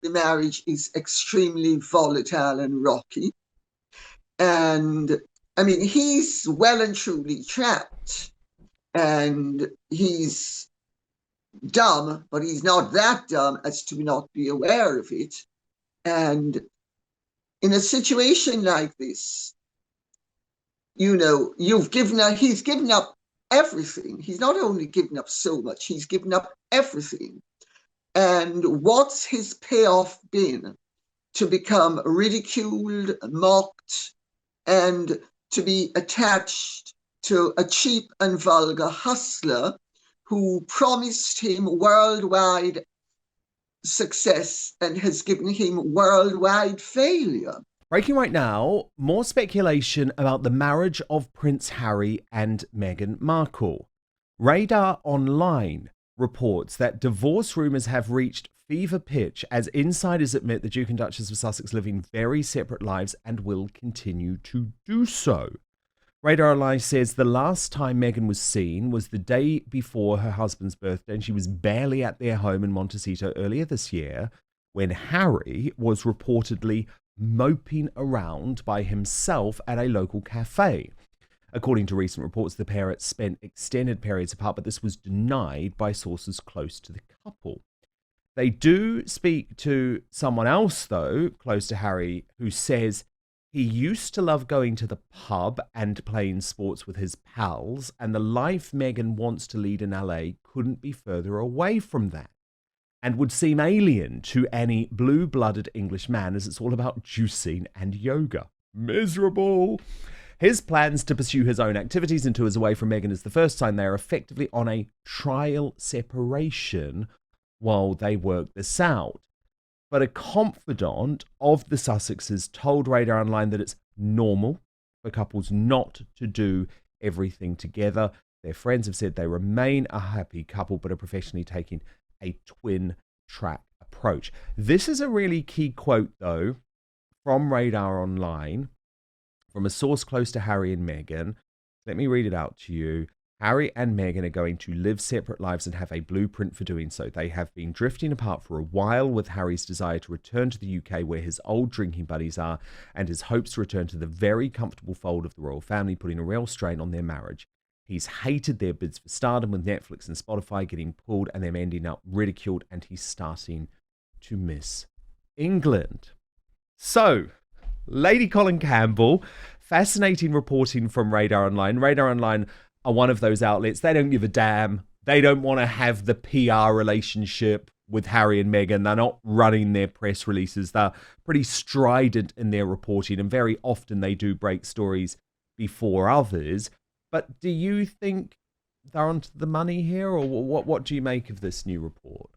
the marriage is extremely volatile and rocky. And I mean, he's well and truly trapped, and he's dumb, but he's not that dumb as to not be aware of it. And in a situation like this, he's given up everything. He's not only given up so much, he's given up everything. And what's his payoff been? To become ridiculed, mocked, and to be attached to a cheap and vulgar hustler who promised him worldwide success and has given him worldwide failure. Breaking right now, more speculation about the marriage of Prince Harry and Meghan Markle. Radar Online reports that divorce rumours have reached fever pitch as insiders admit the Duke and Duchess of Sussex living very separate lives and will continue to do so. Radar Online says the last time Meghan was seen was the day before her husband's birthday, and she was barely at their home in Montecito earlier this year when Harry was reportedly moping around by himself at a local cafe. According to recent reports, the pair had spent extended periods apart, but this was denied by sources close to the couple. They do speak to someone else, though, close to Harry, who says he used to love going to the pub and playing sports with his pals, and the life Meghan wants to lead in LA couldn't be further away from that, and would seem alien to any blue-blooded English man, as it's all about juicing and yoga. Miserable. His plans to pursue his own activities and tours away from Meghan is the first time they are effectively on a trial separation while they work this out. But a confidant of the Sussexes told Radar Online that it's normal for couples not to do everything together. Their friends have said they remain a happy couple, but are professionally taking a twin-track approach. This is a really key quote, though, from Radar Online, from a source close to Harry and Meghan. Let me read it out to you. Harry and Meghan are going to live separate lives and have a blueprint for doing so. They have been drifting apart for a while, with Harry's desire to return to the UK where his old drinking buddies are, and his hopes to return to the very comfortable fold of the royal family, putting a real strain on their marriage. He's hated their bids for stardom, with Netflix and Spotify getting pulled and them ending up ridiculed, and he's starting to miss England. So, Lady Colin Campbell, fascinating reporting from Radar Online. Radar Online are one of those outlets. They don't give a damn. They don't want to have the PR relationship with Harry and Meghan. They're not running their press releases. They're pretty strident in their reporting, and very often they do break stories before others. But do you think they're onto the money here, or what do you make of this new report?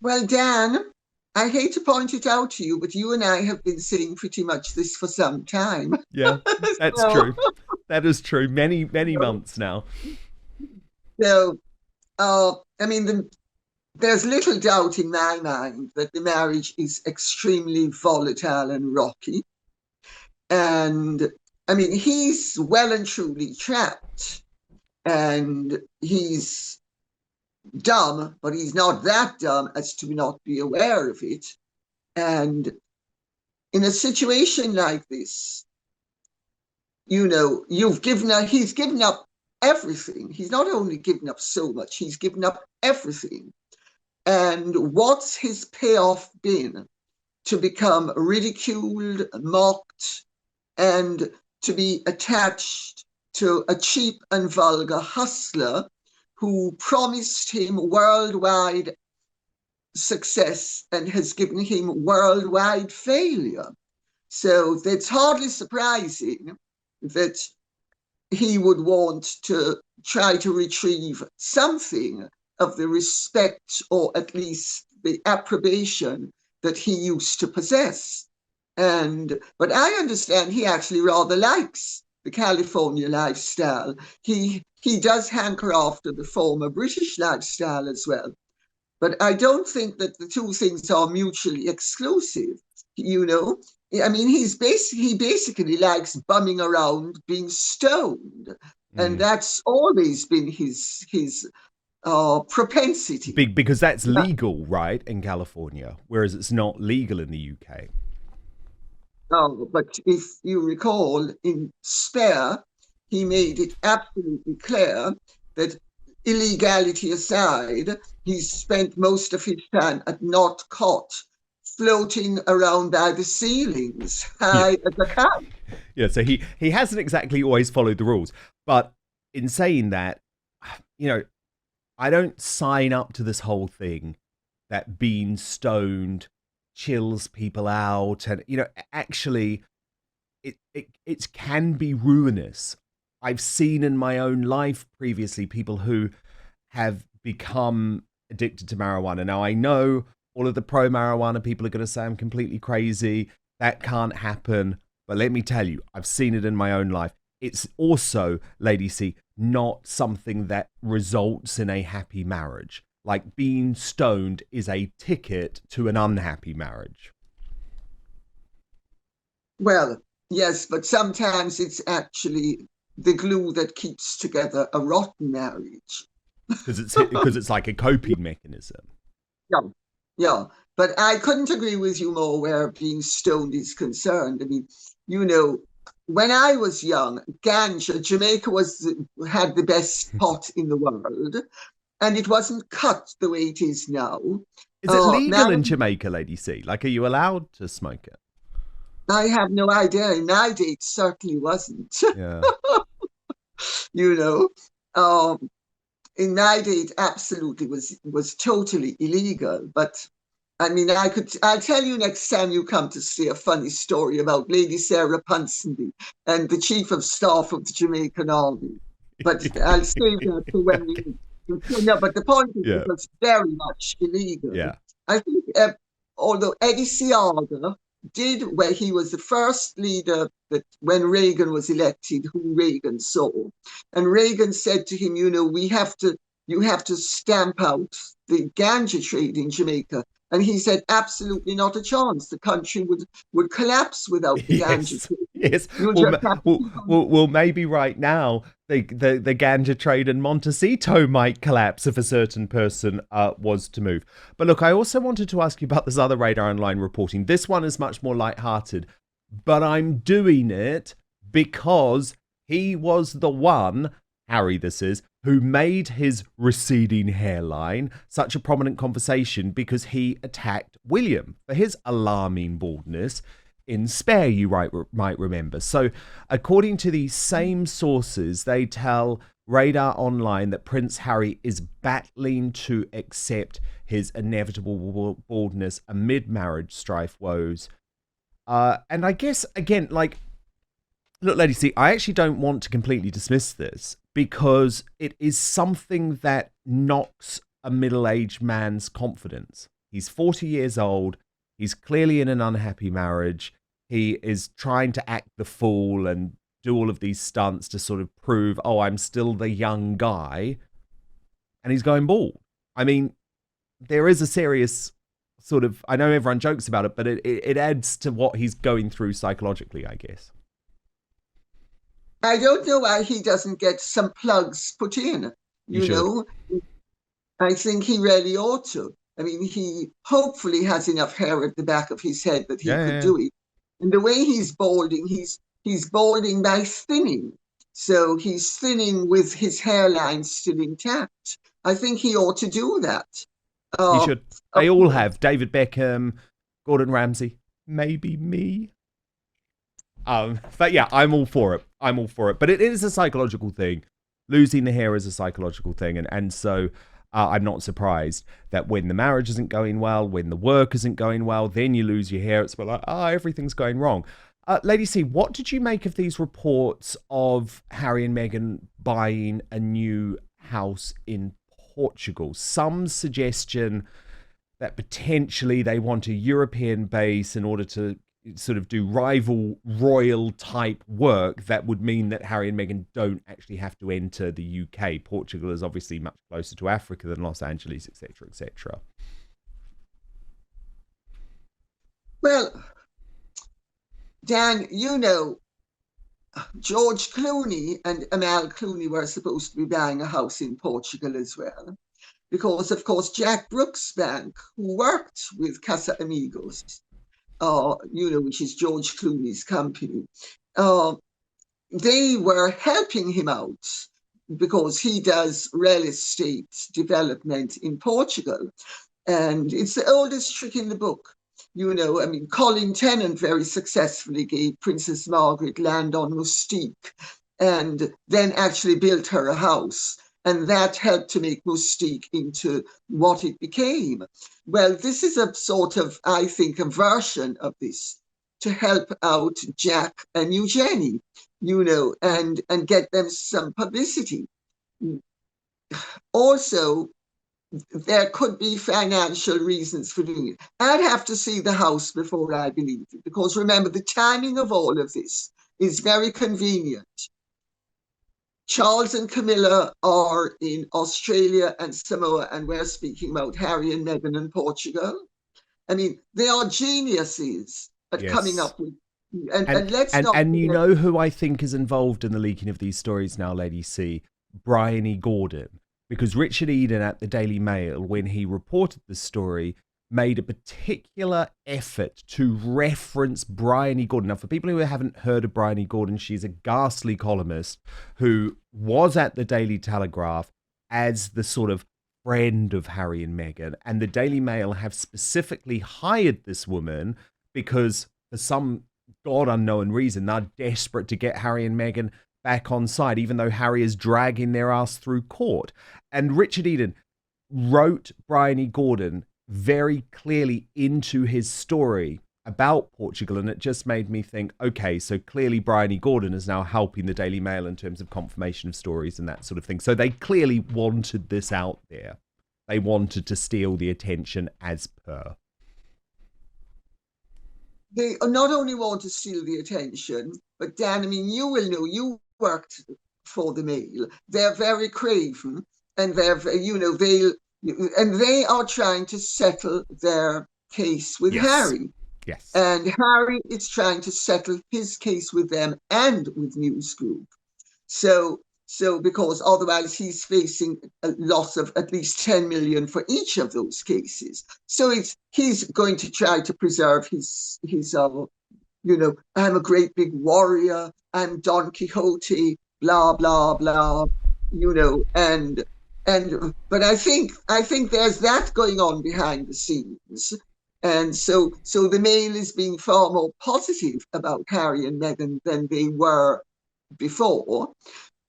Well, Dan, I hate to point it out to you, but you and I have been saying pretty much this for some time. Yeah, that's true. That is true. Many months now. So, I mean, there's little doubt in my mind that the marriage is extremely volatile and rocky. And I mean, he's well and truly trapped, and he's dumb, but he's not that dumb as to not be aware of it. And in a situation like this, he's given up everything. He's not only given up so much, he's given up everything. And what's his payoff been? To become ridiculed, mocked, and to be attached to a cheap and vulgar hustler who promised him worldwide success and has given him worldwide failure. So it's hardly surprising that he would want to try to retrieve something of the respect, or at least the approbation, that he used to possess. But I understand he actually rather likes the California lifestyle. He does hanker after the former British lifestyle as well. But I don't think that the two things are mutually exclusive. I mean, he basically likes bumming around, being stoned, and that's always been his propensity. Because that's legal, right, in California, whereas it's not legal in the UK. But if you recall, in Spare, he made it absolutely clear that illegality aside, he spent most of his time at not caught, floating around by the ceilings, high Yeah. as a kite. Yeah, so he hasn't exactly always followed the rules. But in saying that, you know, I don't sign up to this whole thing that being stoned chills people out, and actually it can be ruinous. I've seen in my own life previously people who have become addicted to marijuana. Now I know all of the pro marijuana people are going to say I'm completely crazy. That can't happen. But let me tell you, I've seen it in my own life. It's also, Lady C, not something that results in a happy marriage. Like being stoned is a ticket to an unhappy marriage. Well, yes, but sometimes it's actually the glue that keeps together a rotten marriage. Because it's like a coping mechanism. Yeah, yeah. But I couldn't agree with you more where being stoned is concerned. I mean, when I was young, ganja, Jamaica had the best pot in the world, and it wasn't cut the way it is now. Is it legal Now in Jamaica, Lady C? Like, are you allowed to smoke it? I have no idea. In my day, it certainly wasn't. Yeah. you know, um, in my day, it absolutely was totally illegal. But I mean, I'll tell you next time you come to see a funny story about Lady Sarah Ponsonby and the Chief of Staff of the Jamaican Army. But I'll save that for when we. No, but the point is, Yeah. it was very much illegal. Yeah. I think, although Eddie Seaga did, where he was the first leader that when Reagan was elected, who Reagan saw, and Reagan said to him, you have to stamp out the ganja trade in Jamaica. And he said, absolutely not a chance. The country would collapse without the ganja trade. Yes. Well, maybe right now the ganja trade in Montecito might collapse if a certain person was to move. But look, I also wanted to ask you about this other Radar Online reporting. This one is much more lighthearted, but I'm doing it because he was the one, Harry this is, who made his receding hairline such a prominent conversation because he attacked William for his alarming baldness in Spare, you might remember. So according to these same sources, they tell Radar Online that Prince Harry is battling to accept his inevitable baldness amid marriage strife woes. And I guess, again, like, look, Lady C, I actually don't want to completely dismiss this because it is something that knocks a middle-aged man's confidence. He's 40 years old. He's clearly in an unhappy marriage. He is trying to act the fool and do all of these stunts to sort of prove, oh, I'm still the young guy. And he's going bald. I mean, there is a serious sort of, I know everyone jokes about it, but it adds to what he's going through psychologically, I guess. I don't know why he doesn't get some plugs put in. You know, I think he really ought to. I mean, he hopefully has enough hair at the back of his head that he could do it. And the way he's balding by thinning. So he's thinning with his hairline still intact. I think he ought to do that. He should. They all have. David Beckham, Gordon Ramsay, maybe me. But yeah, I'm all for it. But it is a psychological thing. Losing the hair is a psychological thing. And so I'm not surprised that when the marriage isn't going well, when the work isn't going well, then you lose your hair. It's like, everything's going wrong. Lady C, what did you make of these reports of Harry and Meghan buying a new house in Portugal? Some suggestion that potentially they want a European base in order to sort of do rival royal type work that would mean that Harry and Meghan don't actually have to enter the UK. Portugal is obviously much closer to Africa than Los Angeles, etc., etc. Well, Dan, George Clooney and Amal Clooney were supposed to be buying a house in Portugal as well. because, of course, Jack Brooksbank, who worked with Casa Amigos, which is George Clooney's company, they were helping him out because he does real estate development in Portugal. And it's the oldest trick in the book. Colin Tennant very successfully gave Princess Margaret land on Mustique and then actually built her a house. And that helped to make Mustique into what it became. Well, this is a sort of, I think, a version of this to help out Jack and Eugenie, and get them some publicity. Also, there could be financial reasons for doing it. I'd have to see the house before I believe it, because remember, the timing of all of this is very convenient. Charles and Camilla are in Australia and Samoa, and we're speaking about Harry and Meghan in Portugal. They are geniuses at coming up with. And let's not. And you know who I think is involved in the leaking of these stories now, Lady C? Bryony Gordon. Because Richard Eden at the Daily Mail, when he reported the story, made a particular effort to reference Bryony Gordon. Now, for people who haven't heard of Bryony Gordon, she's a ghastly columnist who was at the Daily Telegraph as the sort of friend of Harry and Meghan. And the Daily Mail have specifically hired this woman because for some God unknown reason, they're desperate to get Harry and Meghan back on side, even though Harry is dragging their ass through court. And Richard Eden wrote Bryony Gordon very clearly into his story about Portugal, and it just made me think, okay, so clearly Bryony Gordon is now helping the Daily Mail in terms of confirmation of stories and that sort of thing. So they clearly wanted this out there. They wanted to steal the attention as per. They not only want to steal the attention, but Dan, you will know, you worked for the Mail. They're very craven, and they are trying to settle their case with Harry. Yes. And Harry is trying to settle his case with them and with News Group. So because otherwise he's facing a loss of at least 10 million for each of those cases. So he's going to try to preserve his I'm a great big warrior, I'm Don Quixote, blah, blah, blah, but I think there's that going on behind the scenes. And so the Mail is being far more positive about Harry and Meghan than they were before.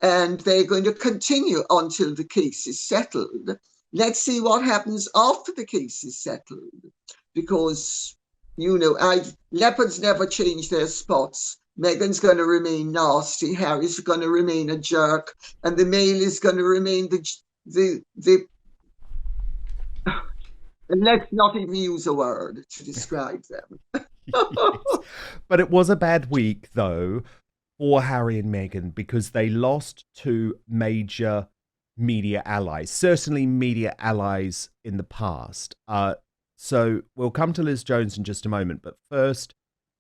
And they're going to continue until the case is settled. Let's see what happens after the case is settled. Because, leopards never change their spots. Meghan's going to remain nasty. Harry's going to remain a jerk. And the Mail is going to remain the and let's not even use a word to describe them. But it was a bad week, though, for Harry and Meghan, because they lost two major media allies, certainly media allies in the past. So we'll come to Liz Jones in just a moment. But first,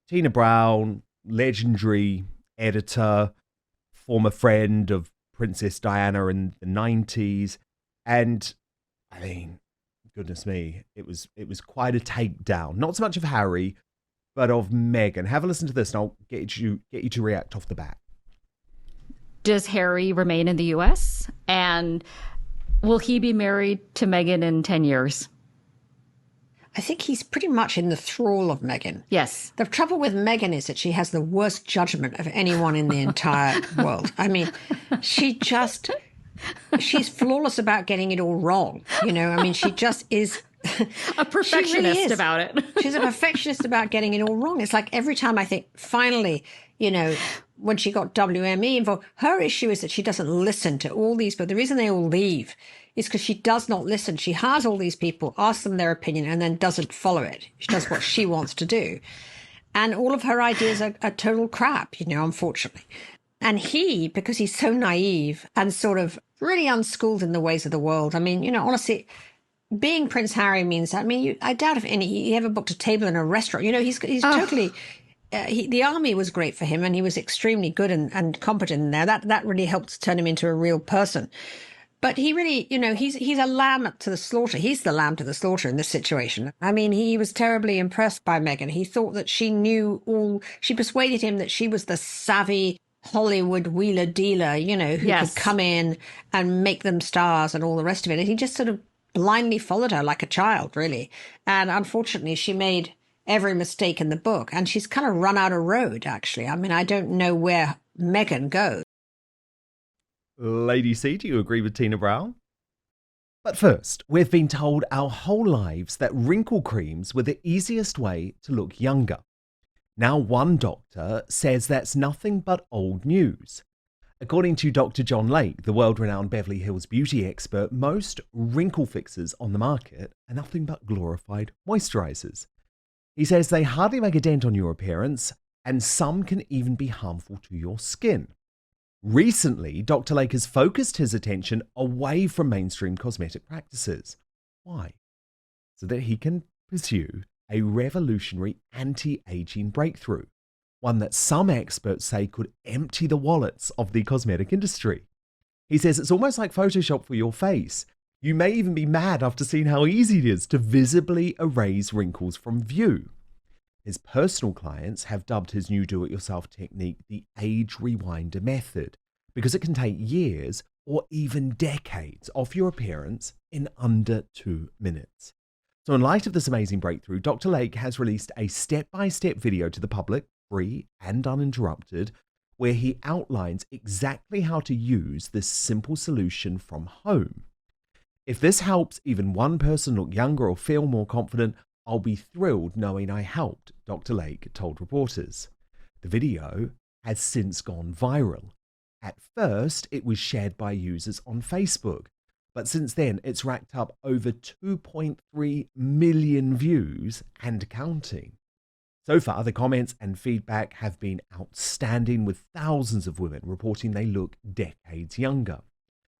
Tina Brown, legendary editor, former friend of Princess Diana in the 90s. And goodness me, it was quite a takedown. Not so much of Harry, but of Meghan. Have a listen to this, and I'll get you to react off the bat. Does Harry remain in the U.S.? And will he be married to Meghan in 10 years? I think he's pretty much in the thrall of Meghan. Yes. The trouble with Meghan is that she has the worst judgment of anyone in the entire world. She's flawless about getting it all wrong. She just is a perfectionist really about it. She's a perfectionist about getting it all wrong. It's like every time I think, finally, when she got WME involved, her issue is that she doesn't listen to all these people. The reason they all leave is because she does not listen. She hires all these people, asks them their opinion, and then doesn't follow it. She does what she wants to do. And all of her ideas are total crap, unfortunately. And he, because he's so naive and sort of really unschooled in the ways of the world, honestly, being Prince Harry means that. I doubt if he ever booked a table in a restaurant. He's totally... the army was great for him, and he was extremely good and competent in there. That really helped turn him into a real person. But he really, he's a lamb to the slaughter. He's the lamb to the slaughter in this situation. I mean, he was terribly impressed by Meghan. He thought that she persuaded him that she was the savvy Hollywood wheeler dealer, who Yes. could come in and make them stars and all the rest of it. And he just sort of blindly followed her like a child, really. And unfortunately, she made every mistake in the book. And she's kind of run out of road, actually. I mean, I don't know where Meghan goes. Lady C, do you agree with Tina Brown? But first, we've been told our whole lives that wrinkle creams were the easiest way to look younger. Now one doctor says that's nothing but old news. According to Dr. John LAYKE, the world-renowned Beverly Hills beauty expert, most wrinkle fixers on the market are nothing but glorified moisturizers. He says they hardly make a dent on your appearance, and some can even be harmful to your skin. Recently, Dr. LAYKE has focused his attention away from mainstream cosmetic practices. Why? So that he can pursue a revolutionary anti-aging breakthrough, one that some experts say could empty the wallets of the cosmetic industry. He says it's almost like Photoshop for your face. You may even be mad after seeing how easy it is to visibly erase wrinkles from view. His personal clients have dubbed his new do-it-yourself technique the age rewinder method because it can take years or even decades off your appearance in under 2 minutes. So in light of this amazing breakthrough, Dr. LAYKE has released a step-by-step video to the public, free and uninterrupted, where he outlines exactly how to use this simple solution from home. If this helps even one person look younger or feel more confident, I'll be thrilled knowing I helped, Dr. LAYKE told reporters. The video has since gone viral. At first, it was shared by users on Facebook, but since then, it's racked up over 2.3 million views and counting. So far, the comments and feedback have been outstanding, with thousands of women reporting they look decades younger.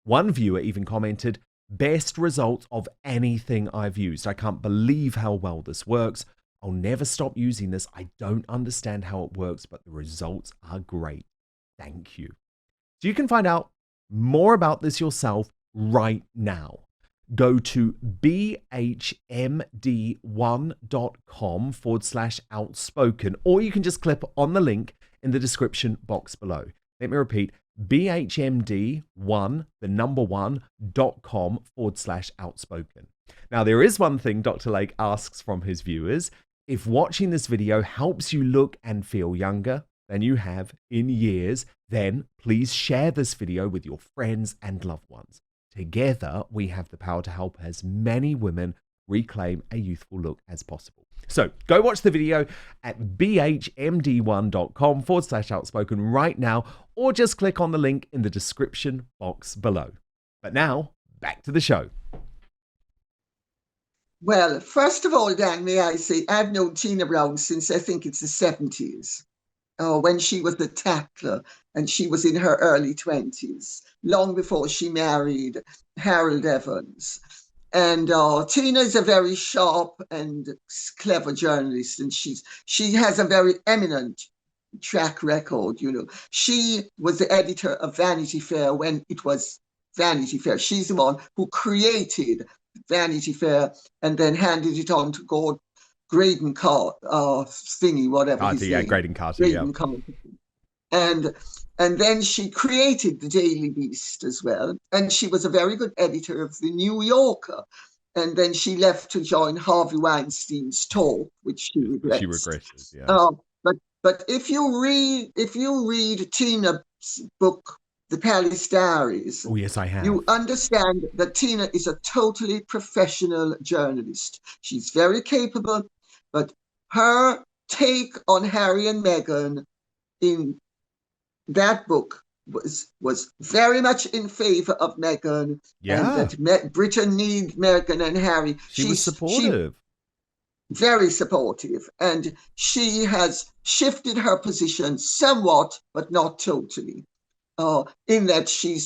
One viewer even commented, "Best results of anything I've used. I can't believe how well this works. I'll never stop using this. I don't understand how it works, but the results are great. Thank you." So you can find out more about this yourself right now. Go to bhmd1.com/outspoken, or you can just click on the link in the description box below. Let me repeat, bhmd1.com/outspoken. Now, there is one thing Dr. LAYKE asks from his viewers. If watching this video helps you look and feel younger than you have in years, then please share this video with your friends and loved ones. Together, we have the power to help as many women reclaim a youthful look as possible. So go watch the video at bhmd1.com/outspoken right now, or just click on the link in the description box below. But now, back to the show. Well, first of all, Dan, may I say, I've known Tina Brown since I think it's the 70s. When she was a tackler and she was in her early 20s, long before she married Harold Evans. And Tina is a very sharp and clever journalist, and she has a very eminent track record. She was the editor of Vanity Fair when it was Vanity Fair. She's the one who created Vanity Fair and then handed it on to Graydon thingy, whatever Carter, his yeah, name. Graydon Carter, Graydon yeah. Carter. And then she created the Daily Beast as well. And she was a very good editor of the New Yorker. And then she left to join Harvey Weinstein's Talk, which she regrets. She regretted, yeah. But if you read Tina's book, The Palace Diaries, Oh, yes, I have. you understand that Tina is a totally professional journalist. She's very capable, but her take on Harry and Meghan in that book was very much in favor of Meghan, Yeah. and that Britain needs Meghan and Harry. She was supportive. Very supportive, and she has shifted her position somewhat, but not totally. In that she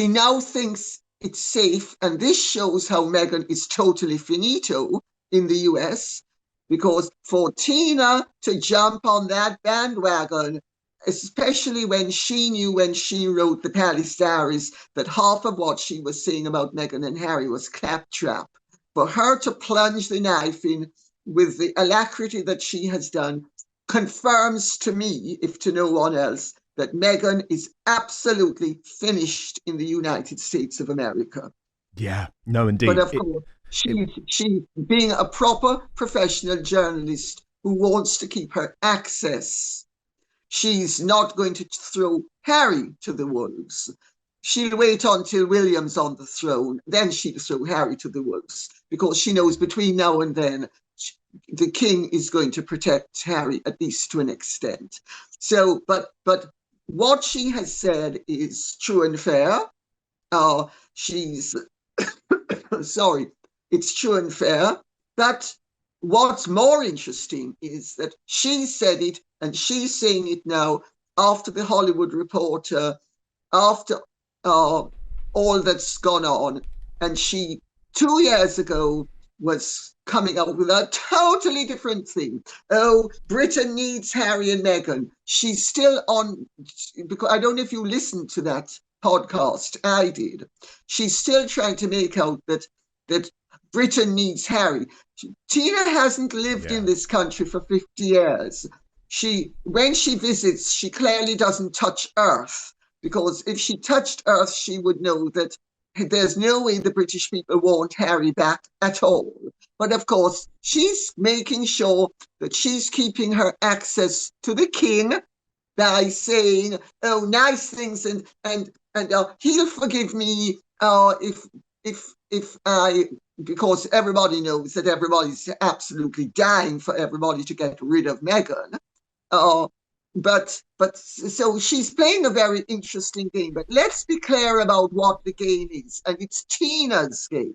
now thinks it's safe, and this shows how Meghan is totally finito in the US, because for Tina to jump on that bandwagon especially when she knew, when she wrote the Palace Diaries, that half of what she was saying about Meghan and Harry was claptrap. For her to plunge the knife in with the alacrity that she has done confirms to me, if to no one else, that Meghan is absolutely finished in the United States of America. Yeah, no, indeed. But of course, she's being a proper professional journalist who wants to keep her access. She's not going to throw Harry to the wolves. She'll wait until William's on the throne, then she'll throw Harry to the wolves, because she knows between now and then the king is going to protect Harry, at least to an extent. So, but what she has said is true and fair. She's sorry, it's true and fair. But what's more interesting is that she said it, and she's saying it now after the Hollywood Reporter, after all that's gone on. And she, 2 years ago, was coming out with a totally different thing. Oh, Britain needs Harry and Meghan. She's still on, because I don't know if you listened to that podcast. I did. She's still trying to make out that Britain needs Harry. Tina hasn't lived in this country for 50 years. When she visits, she clearly doesn't touch Earth, because if she touched Earth, she would know that there's no way the British people want Harry back at all. But of course, she's making sure that she's keeping her access to the king by saying, oh, nice things, and he'll forgive me if I, because everybody knows that everybody's absolutely dying for everybody to get rid of Meghan. But so she's playing a very interesting game. But let's be clear about what the game is, and it's Tina's game.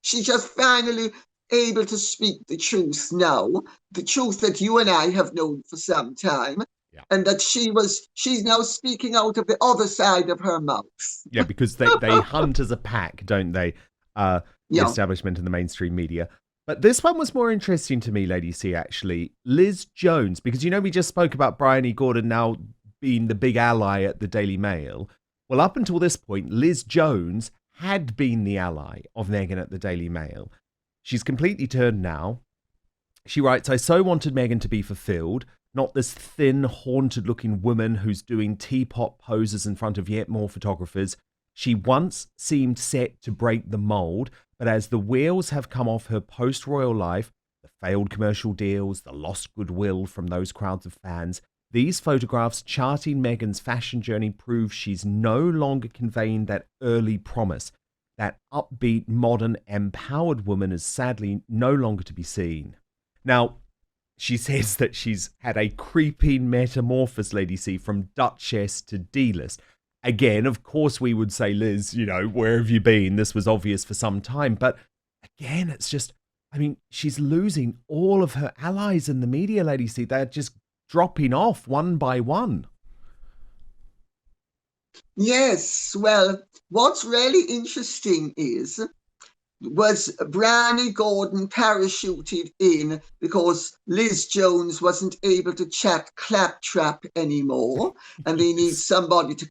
She's just finally able to speak the truth now, the truth that you and I have known for some time. Yeah. And that she's now speaking out of the other side of her mouth. Yeah, because they hunt as a pack, don't they? The establishment and the mainstream media. But this one was more interesting to me, Lady C, actually. Liz Jones, because, we just spoke about Bryony Gordon now being the big ally at the Daily Mail. Well, up until this point, Liz Jones had been the ally of Meghan at the Daily Mail. She's completely turned now. She writes, I so wanted Meghan to be fulfilled, not this thin, haunted-looking woman who's doing teapot poses in front of yet more photographers. She once seemed set to break the mold, but as the wheels have come off her post-royal life, the failed commercial deals, the lost goodwill from those crowds of fans, these photographs charting Meghan's fashion journey prove she's no longer conveying that early promise. That upbeat, modern, empowered woman is sadly no longer to be seen. Now, she says that she's had a creeping metamorphosis, Lady C, from Duchess to D-list. Again, of course, we would say, Liz, where have you been? This was obvious for some time. But again, it's just, she's losing all of her allies in the media, Lady C. They're just dropping off one by one. Yes, well, what's really interesting was Bryony Gordon parachuted in because Liz Jones wasn't able to chat claptrap anymore, and they need somebody to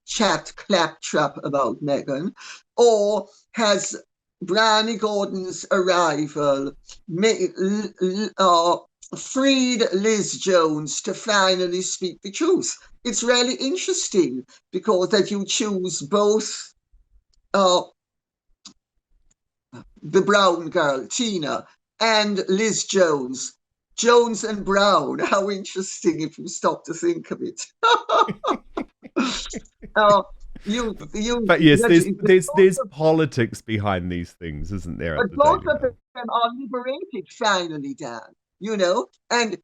chat claptrap about Meghan? Or has Bryony Gordon's arrival freed Liz Jones to finally speak the truth? It's really interesting, because that you choose both the brown girl, Tina, and Liz Jones. Jones and Brown. How interesting if you stop to think of it. But yes, there's politics behind these things, isn't there? But both of them are liberated finally, Dan. And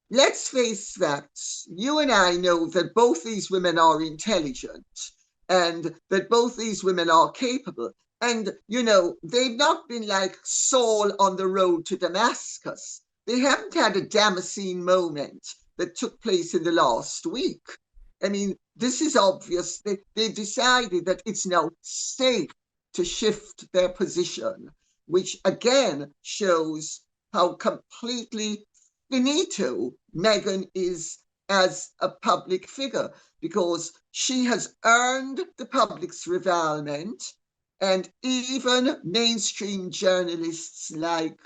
let's face facts. You and I know that both these women are intelligent, and that both these women are capable. And, they've not been like Saul on the road to Damascus. They haven't had a Damascene moment that took place in the last week. This is obvious. They've decided that it's now safe to shift their position, which again shows how completely finito Meghan is as a public figure, because she has earned the public's revilement, and even mainstream journalists like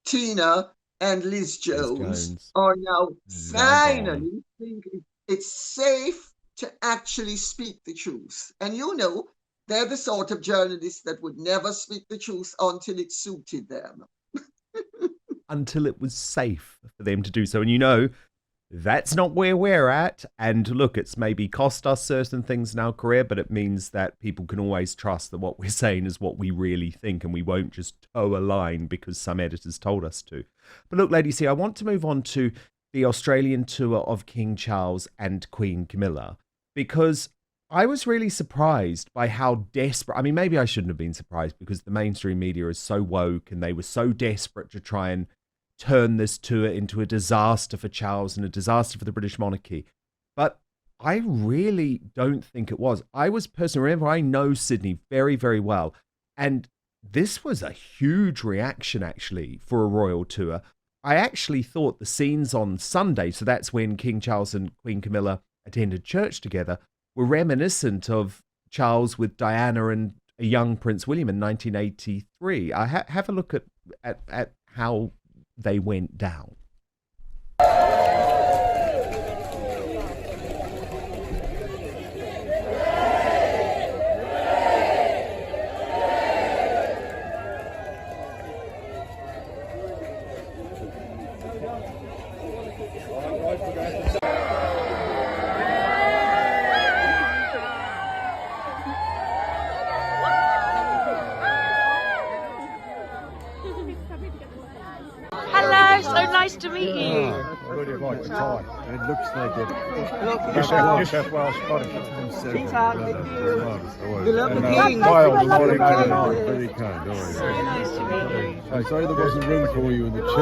Tina and Liz Jones are now finally thinking it's safe to actually speak the truth. And you know, they're the sort of journalists that would never speak the truth until it suited them. Until it was safe for them to do so. And you know, that's not where we're at. And look, it's maybe cost us certain things in our career, but it means that people can always trust that what we're saying is what we really think, and we won't just toe a line because some editors told us to. But look, ladies, I want to move on to the Australian tour of King Charles and Queen Camilla, because I was really surprised by how desperate. I mean, maybe I shouldn't have been surprised because the mainstream media is so woke and they were so desperate to try and turn this tour into a disaster for Charles and a disaster for the British monarchy. But I really don't think it was. I was personally, remember, I know Sydney very, very well. And this was a huge reaction, actually, for a royal tour. I actually thought the scenes on Sunday, so that's when King Charles and Queen Camilla attended church together, were reminiscent of Charles with Diana and a young Prince William in 1983. I have a look at how they went down. Nice to meet you. Really like the tie. It looks like it. That's well spotted. You love the king. Very kind. So nice to meet you. I'm sorry there wasn't room for you in the church. We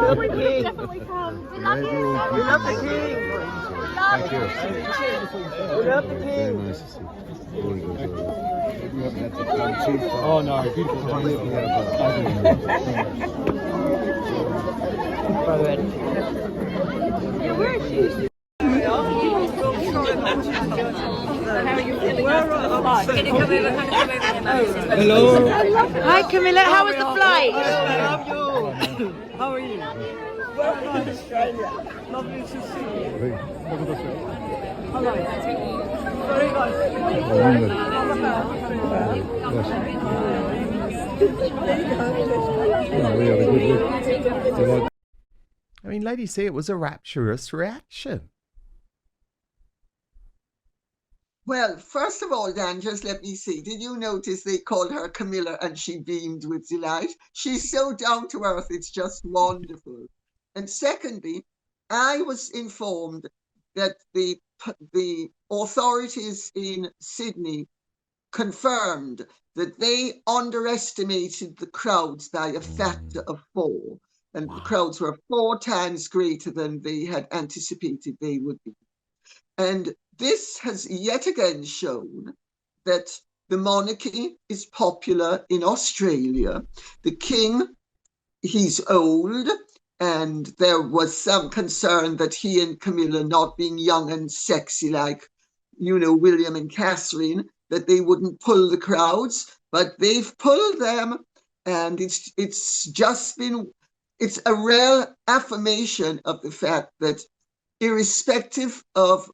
love the king. We love the king. Thank you. We love the king. Very nice to see you. Oh no, beautiful. Yeah, where is she? Hello. Hi Camilla, how was the flight? I love you. How are you? Welcome to Australia. Lovely to see you. Hello. Very nice. I mean, ladies, see, it was a rapturous reaction. Well, first of all, Dan, just let me see. Did you notice they called her Camilla and she beamed with delight? She's so down to earth, it's just wonderful. And secondly, I was informed that the authorities in Sydney confirmed that they underestimated the crowds by a factor of 4. And the crowds were 4 times greater than they had anticipated they would be. And this has yet again shown that the monarchy is popular in Australia. The king, he's old, and there was some concern that he and Camilla, not being young and sexy like, you know, William and Catherine, that they wouldn't pull the crowds, but they've pulled them. And it's just been, it's a real affirmation of the fact that irrespective of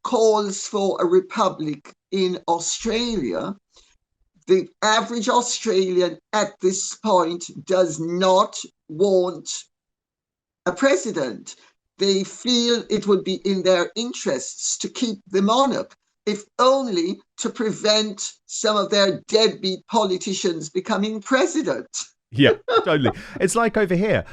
calls for a republic in Australia, the average Australian at this point does not want a president. They feel it would be in their interests to keep the monarch, if only to prevent some of their deadbeat politicians becoming president. Yeah, totally. It's like over here.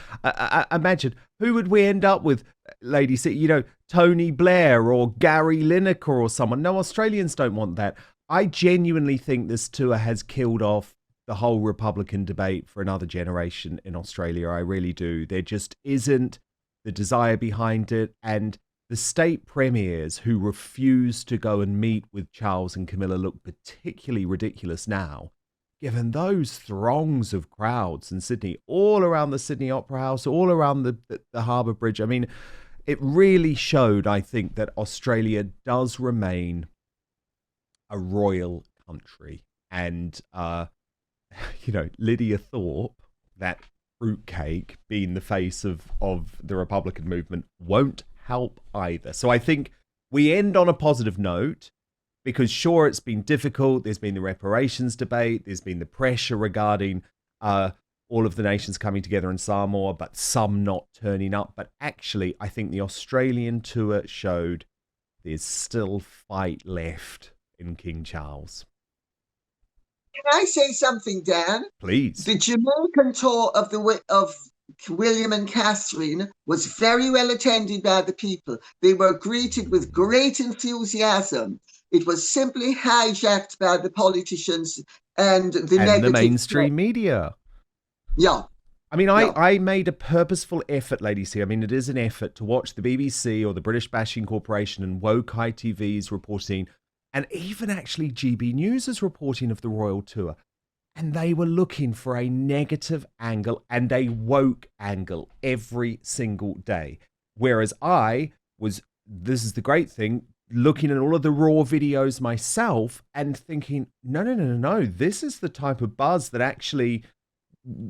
Imagine, who would we end up with, ladies? You know, Tony Blair or Gary Lineker or someone. No, Australians don't want that. I genuinely think this tour has killed off the whole Republican debate for another generation in Australia. I really do. There just isn't the desire behind it. And the state premiers who refuse to go and meet with Charles and Camilla look particularly ridiculous now, given those throngs of crowds in Sydney, all around the Sydney Opera House, all around the Harbour Bridge. I mean, it really showed, I think, that Australia does remain a royal country. And, Lydia Thorpe, that fruitcake, being the face of the Republican movement, won't help either. So I think we end on a positive note, because sure, it's been difficult. There's been the reparations debate. There's been the pressure regarding all of the nations coming together in Samoa, but some not turning up. But actually, I think the Australian tour showed there's still fight left in King Charles. Can I say something, Dan? Please. The Jamaican tour of William and Catherine was very well attended by the people. They were greeted with great enthusiasm. It was simply hijacked by the politicians and the mainstream media. Yeah. I mean, I made a purposeful effort, Lady C. I mean, it is an effort to watch the BBC or the British Bashing Corporation and woke ITV's reporting, and even actually GB News' reporting of the royal tour. And they were looking for a negative angle and a woke angle every single day. Whereas this is the great thing, looking at all of the raw videos myself and thinking, no, this is the type of buzz that actually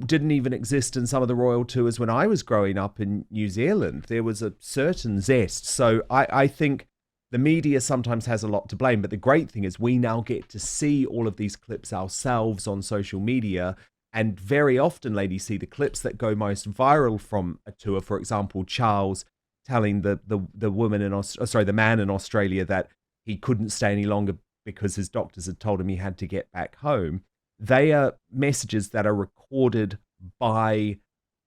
didn't even exist in some of the royal tours when I was growing up in New Zealand. There was a certain zest. So I think the media sometimes has a lot to blame, but the great thing is we now get to see all of these clips ourselves on social media. And very often, Lady C, the clips that go most viral from a tour, for example, Charles telling the man in Australia that he couldn't stay any longer because his doctors had told him he had to get back home. They are messages that are recorded by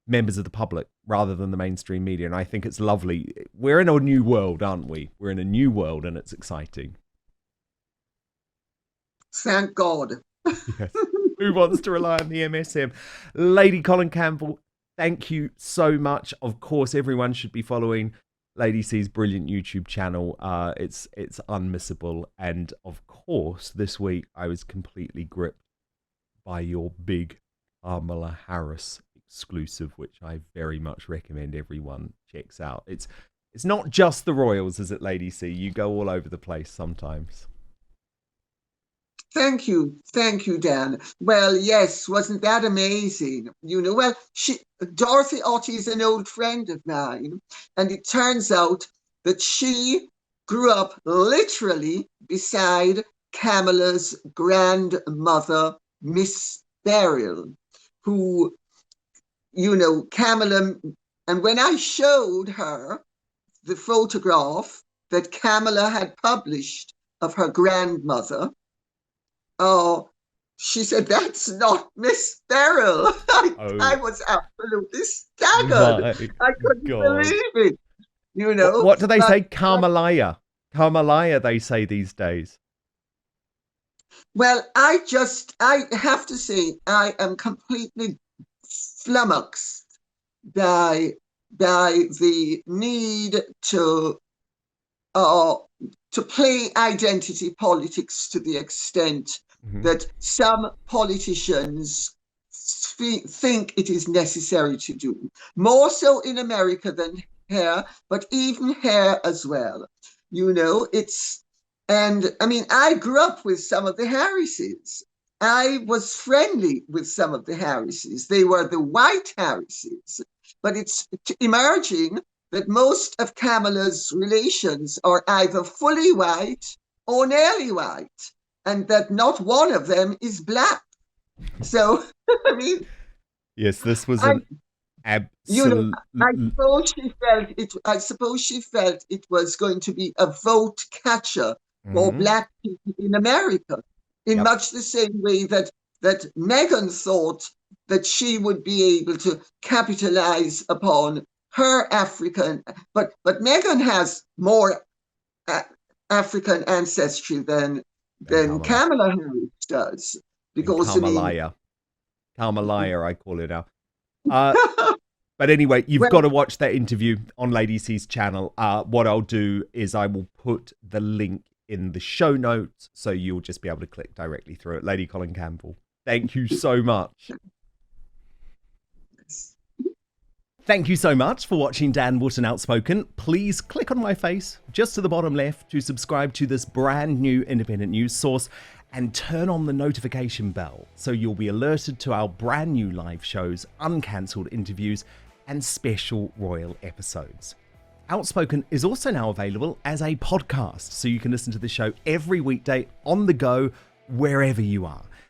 members of the public rather than the mainstream media. And I think it's lovely. We're in a new world, aren't we? We're in a new world, and it's exciting. Thank God. Yes. Who wants to rely on the MSM? Lady Colin Campbell, thank you so much. Of course, everyone should be following Lady C's brilliant YouTube channel. It's unmissable. And of course, this week I was completely gripped by your big Kamala Harris exclusive, which I very much recommend everyone checks out. It's not just the royals, is it, Lady C? You go all over the place sometimes. Thank you, Dan. Well, yes, wasn't that amazing? Dorothy Ottey is an old friend of mine, and it turns out that she grew up literally beside Kamala's grandmother, Miss Beryl, who, Kamala, and when I showed her the photograph that Kamala had published of her grandmother, she said, "That's not Miss Beryl." I was absolutely staggered. I couldn't believe it. What do they say? Kamalaya. Kamalaya, they say these days. Well, I have to say, I am completely flummoxed by the need to play identity politics to the extent that some politicians think it is necessary to do. More so in America than here, but even here as well. I grew up with some of the Harrises. I was friendly with some of the Harrises. They were the white Harrises. But it's emerging that most of Kamala's relations are either fully white or nearly white, and that not one of them is black. So, yes, this was an absolute. I suppose she felt it was going to be a vote catcher for black people in America, in much the same way that Meghan thought that she would be able to capitalize upon her African, but Meghan has more African ancestry than Kamala Harris does, because Kamalaya, I call it now. But anyway, you've got to watch that interview on Lady C's channel. What I'll do is I will put the link in the show notes, so you'll just be able to click directly through it. Lady Colin Campbell, thank you so much. Thank you so much for watching Dan Wootton Outspoken. Please click on my face just to the bottom left to subscribe to this brand new independent news source and turn on the notification bell so you'll be alerted to our brand new live shows, uncancelled interviews, and special royal episodes. Outspoken is also now available as a podcast, so you can listen to the show every weekday on the go, wherever you are.